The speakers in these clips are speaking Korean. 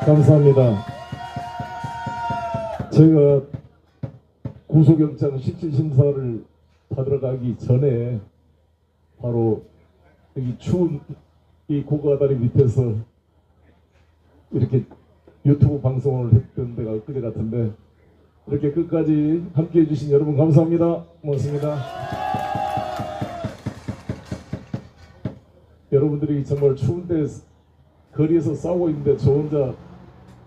감사합니다. 제가 구속영장 실질심사를 받으러 가기 전에 바로 여기 추운 이 고가다리 밑에서 이렇게 유튜브 방송을 했던 데가 엊그제 같은데, 이렇게 끝까지 함께 해주신 여러분 감사합니다. 고맙습니다. 여러분들이 정말 추운데 거리에서 싸우고 있는데 저 혼자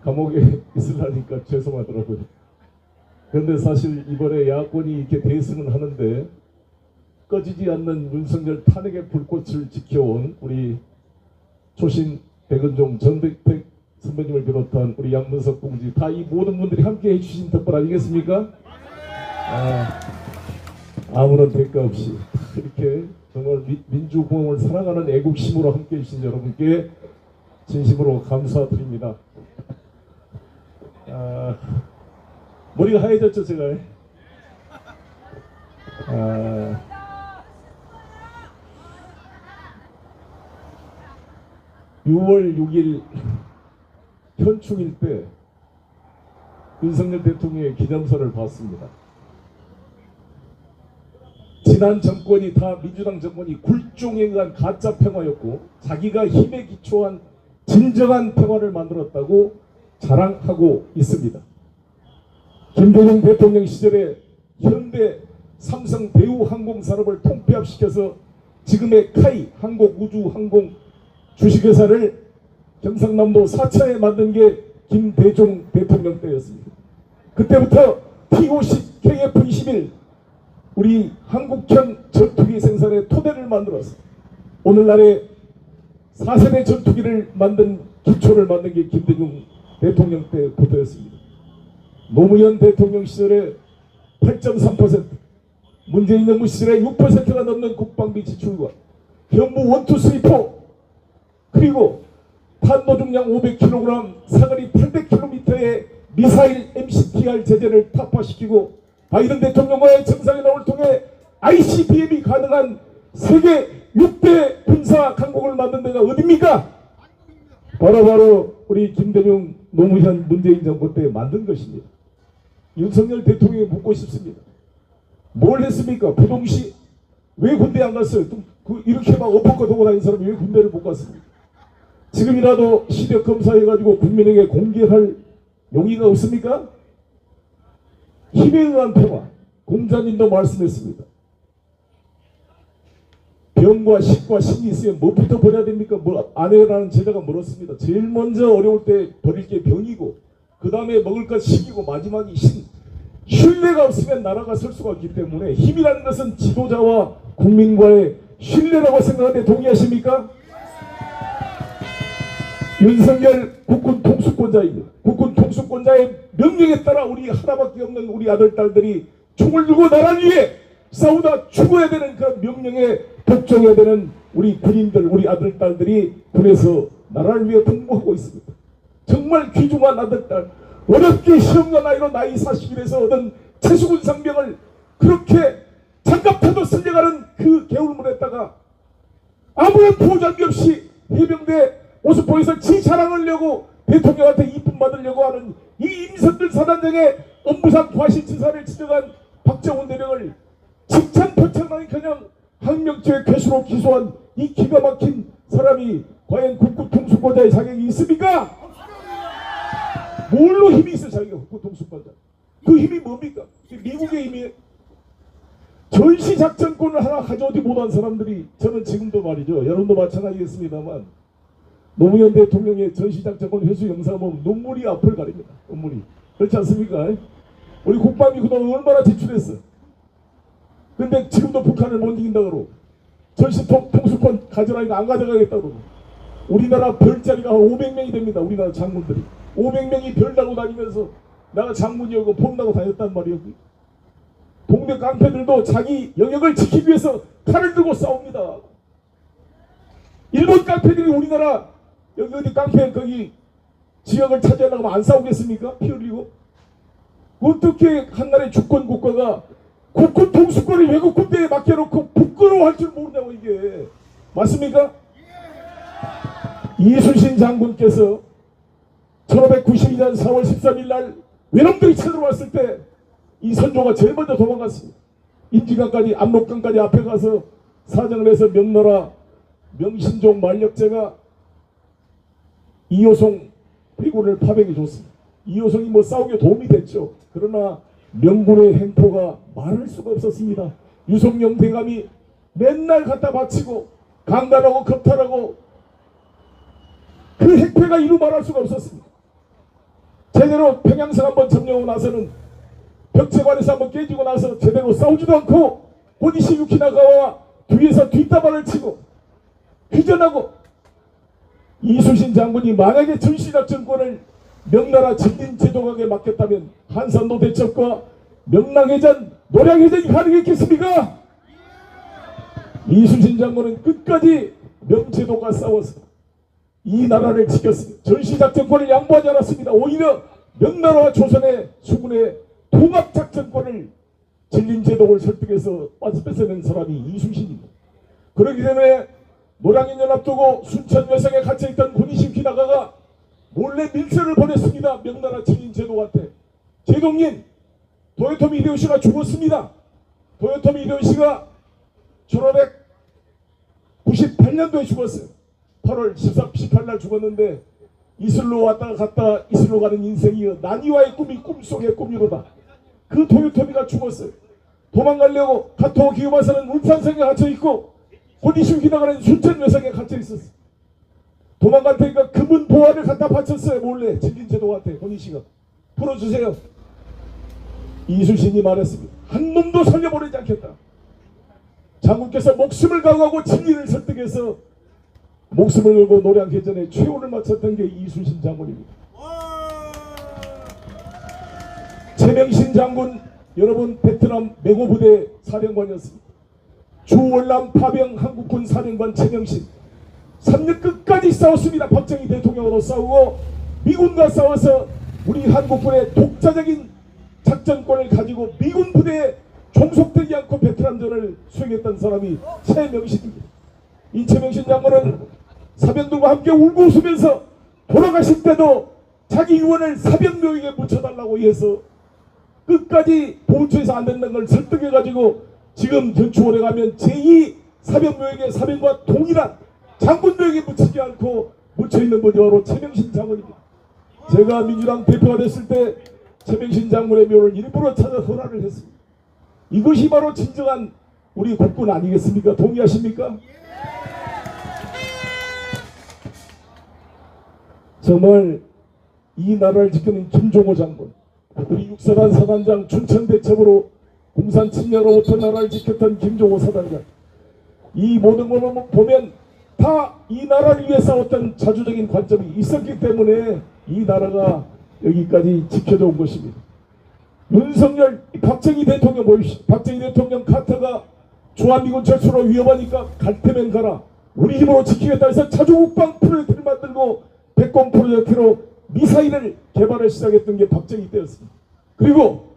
감옥에 있으려니까 죄송하더라고요. 그런데 사실 이번에 야권이 이렇게 대승을 하는데 꺼지지 않는 윤석열 탄핵의 불꽃을 지켜온 우리 초신 백은종 전백택 선배님을 비롯한 우리 양문석 공지 다 이 모든 분들이 함께 해주신 덕분 아니겠습니까? 아무런 대가 없이 이렇게 정말 민주공화국을 사랑하는 애국심으로 함께 해주신 여러분께 진심으로 감사드립니다. 머리가 하얘졌죠 제가. 6월 6일 현충일 때 윤석열 대통령의 기념서를 봤습니다. 지난 정권이 다 민주당 정권이 굴종에 의한 가짜 평화였고 자기가 힘에 기초한 진정한 평화를 만들었다고 자랑하고 있습니다. 김대중 대통령 시절에 현대 삼성 대우 항공산업을 통폐합시켜서 지금의 카이 한국우주항공 주식회사를 경상남도 사차에 만든 게 김대중 대통령 때였습니다. 그때부터 T-50 KF-21 우리 한국형 전투기 생산의 토대를 만들어서 오늘날의 4세대 전투기를 만든 기초를 만든 게 김대중 대통령 때부터였습니다. 노무현 대통령 시절에 8.3%, 문재인 정부 시절에 6%가 넘는 국방비 지출과 현무 원투스리포 그리고 탄도중량 500kg, 사거리 800km의 미사일 MCTR 제재를 타파시키고 바이든 대통령과의 정상회담을 통해 ICBM이 가능한 세계 6대 군사 강국을 만든 데가 어딥니까? 바로 우리 김대중, 노무현, 문재인 정부 때 만든 것입니다. 윤석열 대통령이 묻고 싶습니다. 뭘 했습니까? 부동시 왜 군대 안 갔어요? 이렇게 막 엎어가 도고 다니는 사람이 왜 군대를 못 갔습니까? 지금이라도 시력 검사해가지고 국민에게 공개할 용의가 없습니까? 힘에 의한 평화. 공자님도 말씀했습니다. 병과 식과 신이 있으면 뭐부터 버려야 됩니까? 아내라는 제자가 물었습니다. 제일 먼저 어려울 때 버릴 게 병이고 그 다음에 먹을 것 식이고 마지막이 신. 신뢰가 없으면 나라가 설 수가 없기 때문에 힘이라는 것은 지도자와 국민과의 신뢰라고 생각하는데 동의하십니까? 윤석열 국군 통수권자입니다. 국군 통수권자의 명령에 따라 우리 하나밖에 없는 우리 아들 딸들이 총을 들고 나라를 위해 싸우다 죽어야 되는 그 명령에 복종해야 되는 우리 군인들, 우리 아들 딸들이 군에서 나라를 위해 복무하고 있습니다. 정말 귀중한 아들 딸, 어렵게 시험과 나이로 나이 40일에서 얻은 최수군 상병을 그렇게 장갑차도 쓸려가는 그 개울물에다가 아무런 보장이 없이 해병대 오스포에서 지 자랑하려고 대통령한테 이쁨 받으려고 하는 이 임선들 사단장의 업무상 과실치사를 지적한 박정훈 대령을 칭찬 표창하기커녕 항명죄 괴수로 기소한 이 기가 막힌 사람이 과연 국군 통수권자의 자격이 있습니까? 뭘로 힘이 있어 자기가 국군 통수권자? 그 힘이 뭡니까? 미국의 힘이 전시작전권을 하나 가져오지 못한 사람들이 저는 지금도 말이죠. 여러분도 마찬가지겠습니다만 노무현 대통령의 전시작전권 회수 영상을 보면 눈물이 앞을 가립니다. 눈물이. 그렇지 않습니까? 우리 국방비 그동안 얼마나 지출했어. 근데 지금도 북한을 못 이긴다고 전시 통수권 가져가니까 안 가져가겠다고. 우리나라 별자리가 500명이 됩니다. 우리나라 장군들이. 500명이 별 달고 다니면서 나가 장군이었고 폼나고 다녔단 말이에요. 동네 깡패들도 자기 영역을 지키기 위해서 칼을 들고 싸웁니다. 일본 깡패들이 우리나라 여기 어디 깡패 거기 지역을 차지하려고 하면 안 싸우겠습니까? 피 흘리고. 어떻게 한 나라의 주권 국가가 국군 통수권을 외국 군대에 맡겨 맞습니까? 이순신 장군께서 1592년 4월 13일 날 외놈들이 쳐들어왔을 때 이 선조가 제일 먼저 도망갔습니다. 인지강까지 압록강까지 앞에 가서 사정을 해서 명나라 명신종 만력제가 이효송 회군을 파병해 줬습니다. 이효송이 뭐 싸우기에 도움이 됐죠. 그러나 명군의 행포가 말할 수가 없었습니다. 유성룡 대감이 맨날 갖다 바치고 강간하고 겁탈하고 그 행패가 이루 말할 수가 없었습니다. 제대로 평양성 한번 점령하고 나서는 벽체관에서 한번 깨지고 나서 제대로 싸우지도 않고 고니시 유키나가와 뒤에서 뒷다발을 치고 휴전하고 이순신 장군이 만약에 전시작전권을 명나라 진린제독에게 맡겼다면 한산도 대첩과 명랑해전, 노량해전이 가능했겠습니까? 이순신 장군은 끝까지 명제독과 싸워서 이 나라를 지켰습니다. 전시작전권을 양보하지 않았습니다. 오히려 명나라와 조선의 수군의 통합작전권을 진린제독을 설득해서 뺏어낸 사람이 이순신입니다. 그렇기 때문에 노량해전 앞두고 순천 외성에 갇혀있던 고니시 유키나가가 몰래 밀서를 보냈습니다. 명나라 진린제독한테. 제독님, 도요토미 히데요시가 죽었습니다. 도요토미 히데요시가 1598년도에 죽었어요. 8월 14, 18날 죽었는데 이슬로 왔다가 갔다 이슬로 가는 인생이여 나니와의 꿈이 꿈속의 꿈이로다. 그 도요토미가 죽었어요. 도망가려고 가토 기요마사는 울산성에 갇혀있고 고니시 유키나가는 순천 외성에 갇혀있었어요. 도망갈 테니까 금은 보화를 갖다 바쳤어요. 몰래 진린제독한테 고니시가. 풀어주세요. 이순신이 말했습니다. 한 놈도 살려보내지 않겠다. 장군께서 목숨을 강하고 진리를 설득해서 목숨을 걸고 노량해전에 최후를 마쳤던 게 이순신 장군입니다. 최명신 장군, 여러분 베트남 맹호부대 사령관이었습니다. 주월남 파병 한국군 사령관 최명신 3년 끝까지 싸웠습니다. 박정희 대통령으로 싸우고 미군과 싸워서 우리 한국군의 독자적인 작전권을 가지고 미군 부대에 종속되지 않고 베트남전을 수행했던 사람이 최명신입니다. 이 최명신 장군은 사병들과 함께 울고 웃으면서 돌아가실 때도 자기 유언을 사병묘역에 묻혀달라고 해서 끝까지 보훈처에서 안 된다는 걸 설득해가지고 지금 견추원에 가면 제2 사병묘역의 사병과 동일한 장군묘역에 묻히지 않고 묻혀있는 분이 바로 최명신 장군입니다. 제가 민주당 대표가 됐을 때 최명신 장군의 묘를 일부러 찾아 헌화를 했습니다. 이것이 바로 진정한 우리 국군 아니겠습니까? 동의하십니까? 정말 이 나라를 지키는 김종호 장군, 우리 육사단 사단장 춘천대첩으로 공산 침략으로부터 나라를 지켰던 김종호 사단장, 이 모든 것을 보면 다 이 나라를 위해 싸웠던 자주적인 관점이 있었기 때문에 이 나라가 여기까지 지켜져 온 것입니다. 윤석열, 박정희 대통령 보십시오. 박정희 대통령 카터가 주한미군 철수로 위협하니까 갈 테면 가라, 우리 힘으로 지키겠다 해서 자주국방 프로젝트를 만들고 백곰 프로젝트로 미사일을 개발을 시작했던 게 박정희 때였습니다. 그리고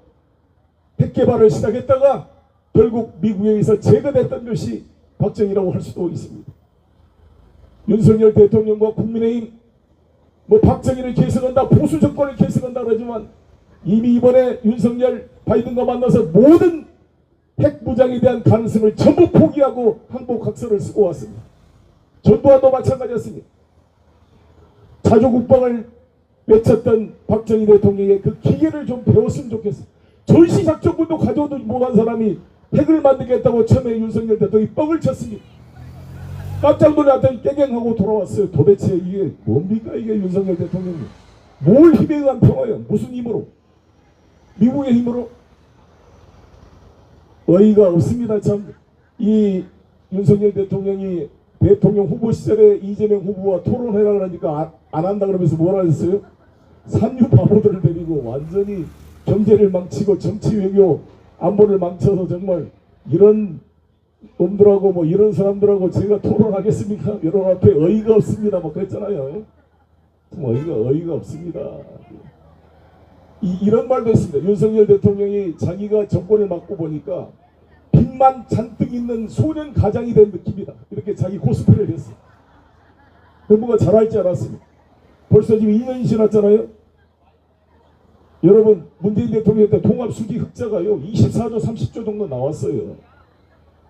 핵 개발을 시작했다가 결국 미국에 의해서 제거됐던 것이 박정희라고 할 수도 있습니다. 윤석열 대통령과 국민의힘 뭐 박정희를 계승한다, 보수 정권을 계승한다 그러지만 이미 이번에 윤석열 바이든과 만나서 모든 핵 무장에 대한 가능성을 전부 포기하고 항복학서를 쓰고 왔습니다. 전두환도 마찬가지였습니다. 자주국방을 외쳤던 박정희 대통령의 그 기계를 좀 배웠으면 좋겠어요. 전시작전군도 가져오도 못한 사람이 핵을 만들겠다고 처음에 윤석열 대통령이 뻥을 쳤습니다. 깜짝 놀랐더니 깨갱하고 돌아왔어요. 도대체 이게 뭡니까? 이게 윤석열 대통령이 뭘 힘에 의한 평화예요? 무슨 힘으로? 미국의 힘으로? 어이가 없습니다. 참 이 윤석열 대통령이 대통령 후보 시절에 이재명 후보와 토론해라 그러니까 안 한다 그러면서 뭐라 했어요? 삼류 바보들을 데리고 완전히 경제를 망치고 정치 외교 안보를 망쳐서 정말 이런 놈들하고 뭐 이런 사람들하고 제가 토론하겠습니까? 여러분 앞에 어이가 없습니다. 뭐 그랬잖아요. 참 어이가 없습니다. 이런 말도 했습니다. 윤석열 대통령이 자기가 정권을 맡고 보니까 빈 돈만 잔뜩 있는 소년 가장이 된 느낌이다. 이렇게 자기 코스프레를 했어. 뭐가 잘할지 알았습니다. 벌써 지금 2년이 지났잖아요. 여러분, 문재인 대통령 때 통합수지 흑자가요 24조 30조 정도 나왔어요.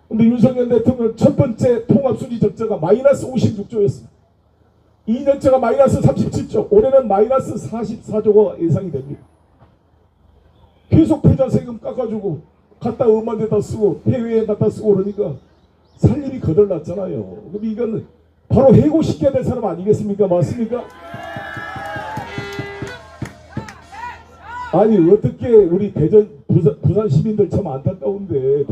근데 윤석열 대통령 첫 번째 통합수지 적자가 마이너스 56조였습니다. 2년째가 마이너스 37조, 올해는 마이너스 44조가 예상이 됩니다. 계속 부자 세금 깎아주고 갖다 음한 데다 쓰고 해외에 갖다 쓰고 그러니까 살림이 거덜났잖아요. 근데 이건 바로 해고시켜야 될 사람 아니겠습니까? 맞습니까? 아니 어떻게 우리 대전 부산 시민들 참 안타까운데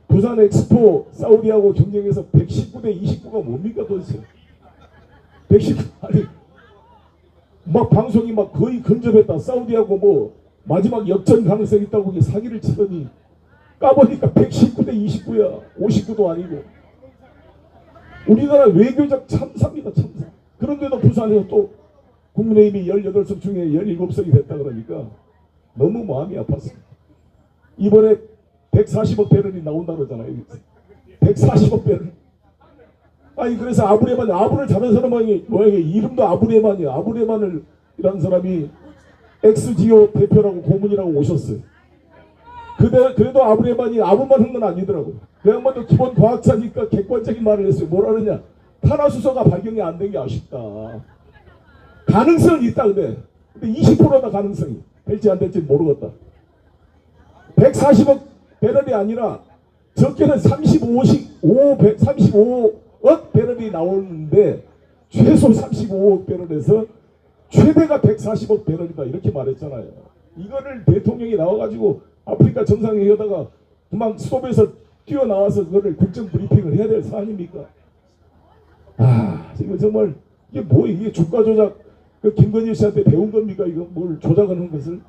부산 엑스포 사우디하고 경쟁해서 119대 29가 뭡니까 도대체? 119 아니 막 방송이 막 거의 근접했다. 사우디하고 뭐 마지막 역전 가능성이 있다고 사기를 치더니 까보니까 119대 29야. 59도 아니고. 우리나라 외교적 참사입니다. 참사. 그런데도 부산에서 또 국민의힘이 18석 중에 17석이 됐다 그러니까 너무 마음이 아팠습니다. 이번에 140억 배럴이 나온다 그러잖아요. 140억 배럴. 아니 그래서 아브레만, 아부를 잘하는 사람이 뭐예요? 이름도 아브레만이야. 아브레만을 이라는 사람이 엑스지오 대표라고 고문이라고 오셨어요. 그래도 아브레만이 아부만 한 건 아니더라고. 그 양반도 기본 과학자니까 객관적인 말을 했어요. 뭐라 그러냐? 탄화수소가 발견이 안 된 게 아쉽다. 가능성은 있다 근데 20%다 가능성이. 될지 안 될지 모르겠다. 140억 배럴이 아니라 적게는 35억 배럴이 나오는데 최소 35억 배럴에서 최대가 140억 배럴이다 이렇게 말했잖아요. 이거를 대통령이 나와가지고 아프리카 정상회의하다가 그만 스톱에서 뛰어나와서 그거를 국정 브리핑을 해야 될 사안입니까? 아 이거 정말 이게 뭐예요? 이게 주가 조작 그 김건희 씨한테 배운 겁니까? 이거 뭘 조작하는 것을?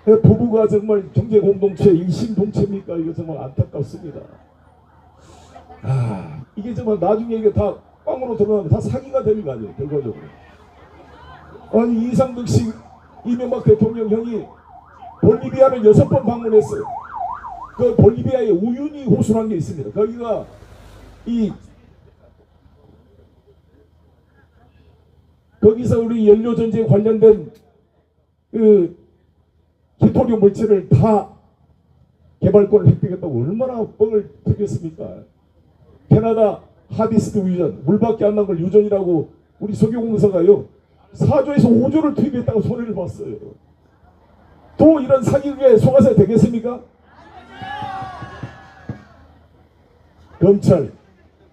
부부가 정말 경제 공동체 일심동체입니까? 이거 정말 안타깝습니다. 아 이게 정말 나중에 이게 다 꽝으로 드러나면 다 사기가 되는 거 아니에요? 결과적으로. 아니 이상득 씨 이명박 대통령 형이 볼리비아를 6번 방문했어요. 그 볼리비아에 우유니 호수라는 게 있습니다. 거기가 거기서 우리 연료전지에 관련된 그 히토리움 물질을 다 개발권을 획득했다고 얼마나 뻥을 튀겼습니까? 캐나다 하비스트 유전, 물밖에 안 난 걸 유전이라고 우리 석유공사가요 4조에서 5조를 투입했다고 손해를 봤어요. 또 이런 사기극에 속아서 되겠습니까? 검찰,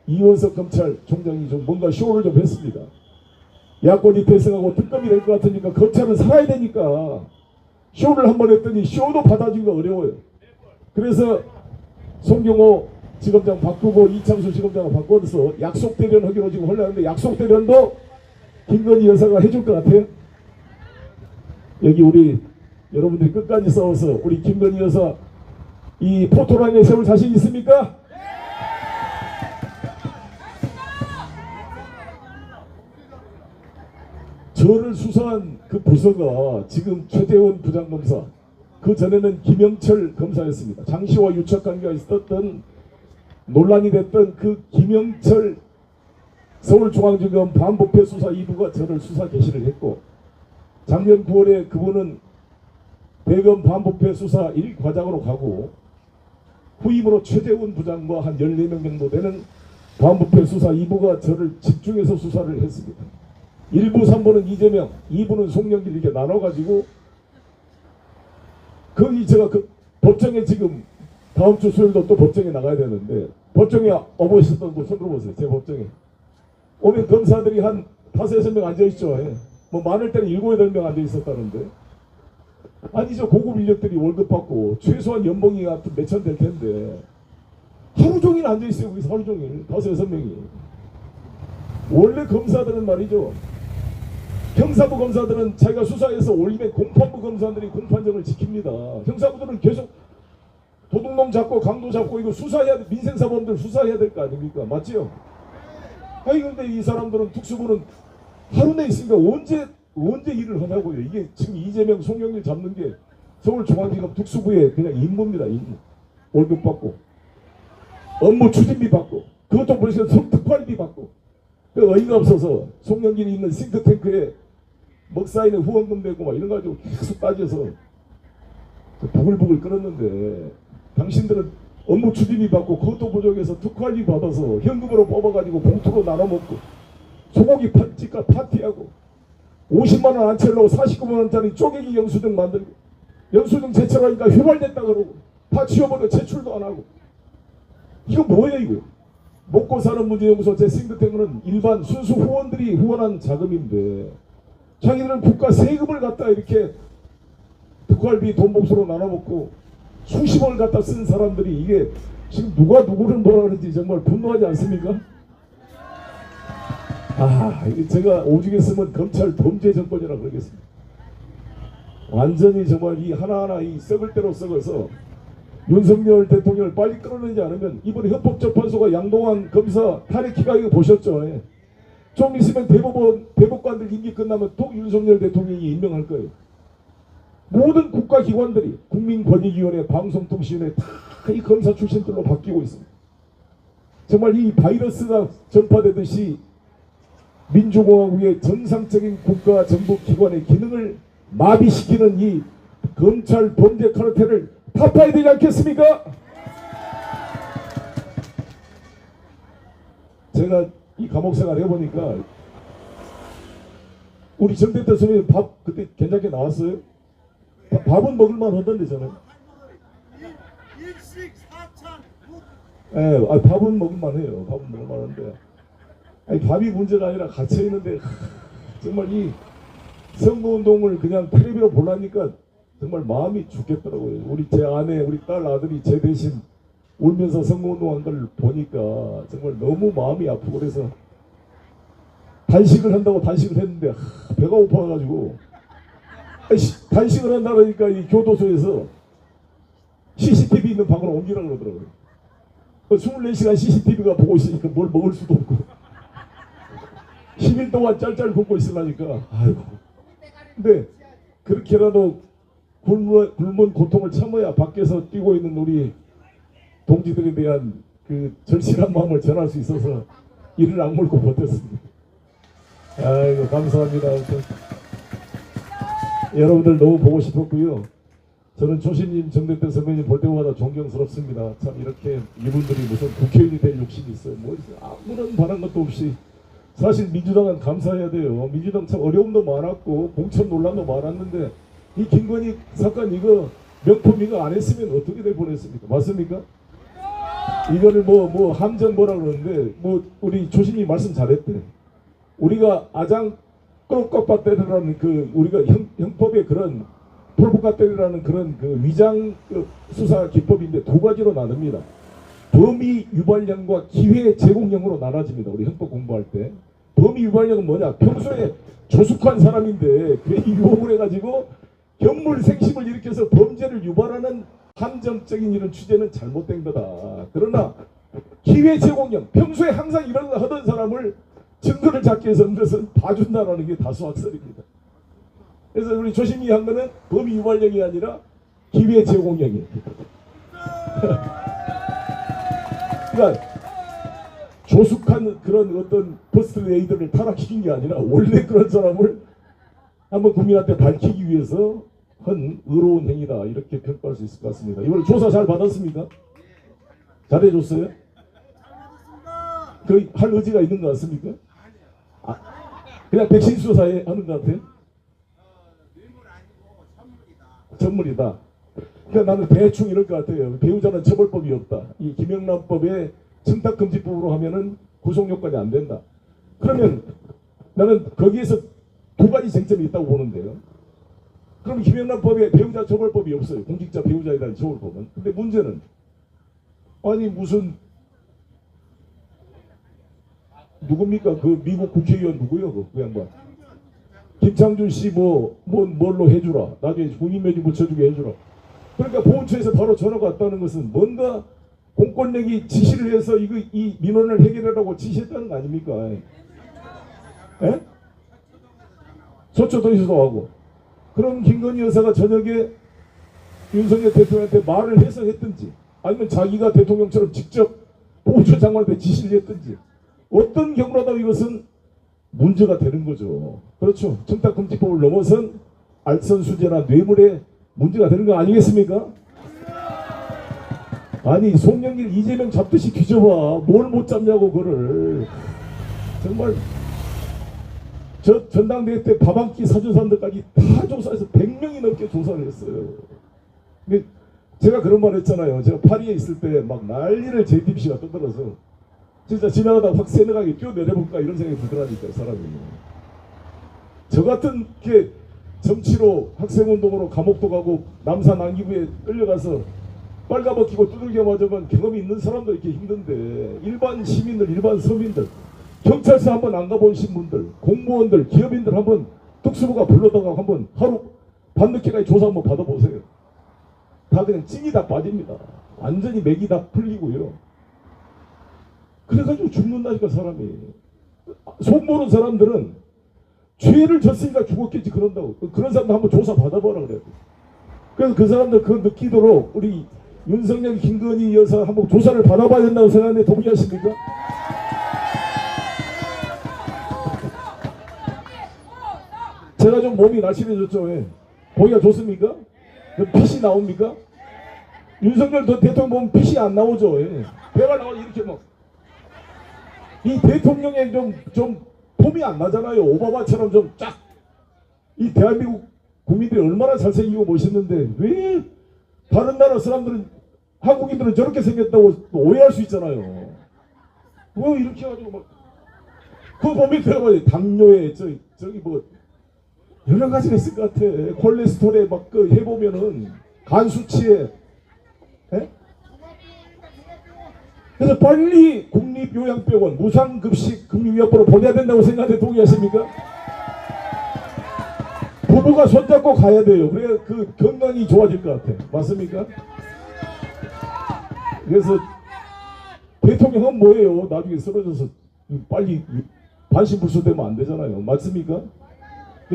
이원석 검찰총장이 좀 뭔가 쇼를 좀 했습니다. 야권이 대승하고 특검이 될 것 같으니까 검찰은 살아야 되니까 쇼를 한번 했더니 쇼도 받아주기가 어려워요. 그래서 송경호 지검장 바꾸고 이창수 지검장을 바꿔서 약속 대련 하기로 지금 하려는데 약속 대련도 김건희 여사가 해줄 것 같아요. 여기 우리 여러분들이 끝까지 싸워서 우리 김건희 여사 이 포토라인에 세울 자신 있습니까? 저를 수사한 그 부서가 지금 최재원 부장검사, 그 전에는 김영철 검사였습니다. 장씨와 유착관계가 있었던 논란이 됐던 그 김영철 서울중앙지검 반부패 수사 2부가 저를 수사 개시를 했고 작년 9월에 그분은 대검 반부패 수사 1과장으로 가고 후임으로 최재원 부장과 한 14명 정도 되는 반부패 수사 2부가 저를 집중해서 수사를 했습니다. 1부, 3부는 이재명, 2부는 송영길 이렇게 나눠가지고 거기 제가 그 법정에 지금 다음 주 수요일도 또 법정에 나가야 되는데 법정에 오셨던 분 손 들어보세요. 제 법정에 오면 검사들이 한 5, 6명 앉아있죠. 뭐 많을 때는 7, 8명 앉아있었다는데 아니 저 고급 인력들이 월급 받고 최소한 연봉이 몇천 될 텐데 하루 종일 앉아있어요. 거기서 하루 종일 5, 6명이. 원래 검사들은 말이죠, 형사부 검사들은 자기가 수사해서 올리면 공판부 검사들이 공판정을 지킵니다. 형사부들은 계속 도둑놈 잡고 강도 잡고 이거 수사해야 돼. 민생사범들 수사해야 될 거 아닙니까? 맞지요? 아니 근데 이 사람들은 특수부는 하루 내 있으니까 언제 일을 하냐고요. 이게 지금 이재명 송영길 잡는 게 서울중앙지검 특수부의 그냥 임무입니다. 임무. 월급 받고 업무 추진비 받고 그것도 벌써 특활비 받고 그 어이가 없어서 송영길이 있는 싱크탱크에 먹사인에 후원금 내고 막 이런 거 가지고 계속 따져서 부글부글 끓었는데 당신들은 업무 추진비 받고 그것도 부족해서 특활비 받아서 현금으로 뽑아가지고 봉투로 나눠 먹고 소고기 집값 파티하고 50만 원 안 채우려고 49만 원짜리 쪼개기 영수증 만들고 영수증 제출하니까 휘발됐다 그러고 다 지워버려 제출도 안 하고 이거 뭐예요 이거. 먹고 사는 문제연구소 제 싱크탱크는 일반 순수 후원들이 후원한 자금인데 자기들은 국가 세금을 갖다 이렇게 특활비 돈 몫으로 나눠먹고 수십억을 갖다 쓴 사람들이 이게 지금 누가 누구를 뭐라 그러는지 정말 분노하지 않습니까? 제가 오죽 했으면 검찰 범죄 정권이라고 그러겠습니다. 완전히 정말 이 하나하나 이 썩을 대로 썩어서 윤석열 대통령을 빨리 끌어내지 않으면 이번에 헌법재판소가 양동환 검사 탄핵 기각 이거 보셨죠? 예. 좀 있으면 대법관들 임기 끝나면 또 윤석열 대통령이 임명할 거예요. 모든 국가기관들이 국민권익위원회, 방송통신위원회 다 이 검사 출신들로 바뀌고 있습니다. 정말 이 바이러스가 전파되듯이 민주공화국의 정상적인 국가 정부 기관의 기능을 마비시키는 이 검찰 범죄 카르텔을 타파해야 되지 않겠습니까? 제가 이 감옥 생활 해보니까 우리 정대태 선생님 밥 그때 괜찮게 나왔어요? 밥은 먹을만 하던데 저는. 예, 밥은 먹을만 해요. 밥은 먹을만 한데 밥이 문제가 아니라 갇혀 있는데 정말 이 선거운동을 그냥 텔레비로 보려니까 정말 마음이 죽겠더라고요. 우리 제 아내, 우리 딸, 아들이 제 대신 울면서 선거운동한 걸 보니까 정말 너무 마음이 아프고 그래서 단식을 한다고 단식을 했는데 배가 고파가지고 단식을 한다 그러니까 이 교도소에서 CCTV 있는 방으로 옮기라고 그러더라고요. 24시간 CCTV가 보고 있으니까 뭘 먹을 수도 없고 10일 동안 짤짤 굶고 있으려니까 아이고. 근데 그렇게라도 굶은 고통을 참아야 밖에서 뛰고 있는 우리 동지들에 대한 그 절실한 마음을 전할 수 있어서 이를 악물고 버텼습니다. 아이고 감사합니다. 여러분들 너무 보고 싶었고요. 저는 조신님, 정대태 선배님 볼 때마다 존경스럽습니다. 참 이렇게 이분들이 무슨 국회의원이 될 욕심이 있어요. 뭐 아무런 바란 것도 없이 사실 민주당은 감사해야 돼요. 민주당 참 어려움도 많았고 공천 논란도 많았는데 이 김건희 사건 이거 명품 이거 안 했으면 어떻게 될 뻔했습니까? 맞습니까? 이거를 뭐 함정 뭐라 그러는데 뭐 우리 조신이 말씀 잘했대. 우리가 아장 꺾박대라는 그 우리가 형법의 그런 폴복가대라는 그런 그 위장 수사 기법인데 두 가지로 나눕니다. 범위 유발령과 기회 제공령으로 나눠집니다. 우리 형법 공부할 때. 범위 유발령은 뭐냐? 평소에 조숙한 사람인데 괜히 유혹을 해가지고 견물생심을 일으켜서 범죄를 유발하는 함정적인 이런 취재는 잘못된 거다. 그러나 기회 제공령, 평소에 항상 이런 거 하던 사람을 증거를 잡기 위해서 그것은 봐준다라는 게 다수학설입니다. 그래서 우리 조심히 한 거는 범위 유발령이 아니라 기회 제공령이에요. 그러니까 조숙한 그런 어떤 버스트 레이더를 타락시킨 게 아니라 원래 그런 사람을 한번 국민한테 밝히기 위해서 한 의로운 행위다 이렇게 평가할 수 있을 것 같습니다. 이번에 조사 잘 받았습니까? 잘해줬어요? 그 할 의지가 있는 것 같습니까? 그냥 백신 수사에 하는 것 같아요? 전문이다. 그러니까 나는 대충 이럴 것 같아요. 배우자는 처벌법이 없다. 이 김영란법에 청탁금지법으로 하면은 구속요건이 안 된다. 그러면 나는 거기에서 두 가지 쟁점이 있다고 보는데요. 그럼 김영란법에 배우자 처벌법이 없어요. 공직자 배우자에 대한 처벌법은. 근데 문제는 아니 무슨 누굽니까? 그 미국 국회의원 누구요? 그 양반. 김창준 씨 뭘로 해주라. 나중에 국민묘지 붙여주게 해주라. 그러니까 보훈처에서 바로 전화가 왔다는 것은 뭔가 공권력이 지시를 해서 이 민원을 해결하라고 지시했다는 거 아닙니까? 예? 소초도 하고. 그럼 김건희 여사가 저녁에 윤석열 대통령한테 말을 해서 했든지 아니면 자기가 대통령처럼 직접 보훈처 장관한테 지시를 했든지 어떤 경우라도 이것은 문제가 되는 거죠. 그렇죠. 청탁금지법을 넘어선 알선수재나 뇌물에 문제가 되는 거 아니겠습니까? 아니 송영길 이재명 잡듯이 뒤져봐. 뭘 못 잡냐고 그거를. 정말 저 전당대회 때 밥 한 끼 사준 사람들까지 다 조사해서 100명이 넘게 조사를 했어요. 근데 제가 그런 말 했잖아요. 제가 파리에 있을 때 막 난리를 JTBC가 떠들어서 진짜 지나가다 확 세뇌강에 뛰어내려볼까 이런 생각이 들더라니까요. 사람이. 저 같은 게 정치로 학생운동으로 감옥도 가고 남산 안기부에 끌려가서 빨가벗기고 두들겨 맞으면 경험이 있는 사람도 이렇게 힘든데 일반 시민들, 일반 서민들, 경찰서 한번 안 가보신 분들, 공무원들, 기업인들 한번 특수부가 불러다가 한번 하루 밤늦게까지 조사 한번 받아보세요. 다 그냥 찐이 다 빠집니다. 완전히 맥이 다 풀리고요. 그래가지고 죽는다니까 사람이. 속 모르는 사람들은 죄를 졌으니까 죽었겠지 그런다고. 그런 사람들 한번 조사 받아보라 그래요. 그래서 그 사람들 그거 느끼도록 우리 윤석열, 김건희 여사 한번 조사를 받아봐야 된다고 생각하는데 동의하십니까? 제가 좀 몸이 날씬해졌죠. 예. 보기가 좋습니까? 핏이 나옵니까? 윤석열 대통령 보면 핏이 안 나오죠. 예. 배가 나와서 이렇게 막. 이 대통령의 좀 폼이 안 나잖아요. 오바마처럼 좀 쫙. 이 대한민국 국민들이 얼마나 잘생기고 멋있는데 왜 다른 나라 사람들은 한국인들은 저렇게 생겼다고 오해할 수 있잖아요. 왜 이렇게 해가지고 막 그거 보면 들어가요. 당뇨에 저기 뭐 여러 가지가 있을 것 같아. 콜레스테롤에 막 그 해보면은 간 수치에. 에? 그래서 빨리 국립요양병원 무상급식 금융위약부로 보내야 된다고 생각하는데 동의하십니까? 부부가 손잡고 가야 돼요. 그래야 그 건강이 좋아질 것 같아. 맞습니까? 그래서 대통령은 뭐예요? 나중에 쓰러져서 빨리 반신불수되면 안 되잖아요. 맞습니까?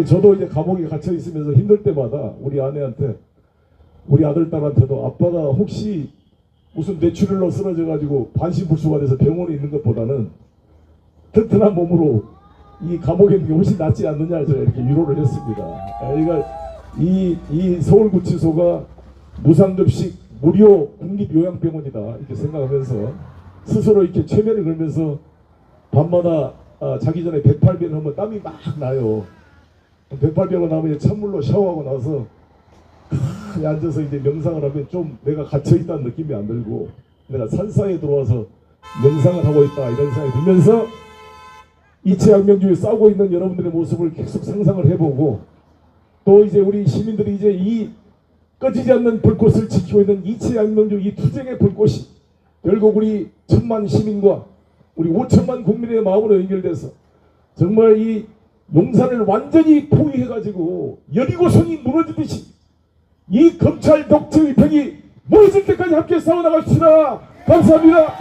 저도 이제 감옥에 갇혀 있으면서 힘들 때마다 우리 아내한테, 우리 아들 딸한테도 아빠가 혹시 무슨 뇌출혈로 쓰러져 가지고 반신불수가 돼서 병원에 있는 것보다는 튼튼한 몸으로 이 감옥에 있는 게 훨씬 낫지 않느냐 제가 이렇게 위로를 했습니다. 그러니까 이 서울구치소가 무상급식 무료 국립요양병원이다 이렇게 생각하면서 스스로 이렇게 최면을 걸면서 밤마다 자기 전에 108배를 하면 땀이 막 나요. 108배가 나면 찬물로 샤워하고 나서 앉아서 이제 명상을 하면 좀 내가 갇혀있다는 느낌이 안 들고 내가 산사에 들어와서 명상을 하고 있다 이런 생각이 들면서 이채양명주에 싸우고 있는 여러분들의 모습을 계속 상상을 해보고 또 이제 우리 시민들이 이제 이 꺼지지 않는 불꽃을 지키고 있는 이채양명주 이 투쟁의 불꽃이 결국 우리 1,000만 시민과 우리 5천만 국민의 마음으로 연결돼서 정말 이 용산을 완전히 포위해가지고 여리고성이 무너지듯이 이 검찰 독재의 벽이 무너질 때까지 함께 싸워나갑시다. 감사합니다.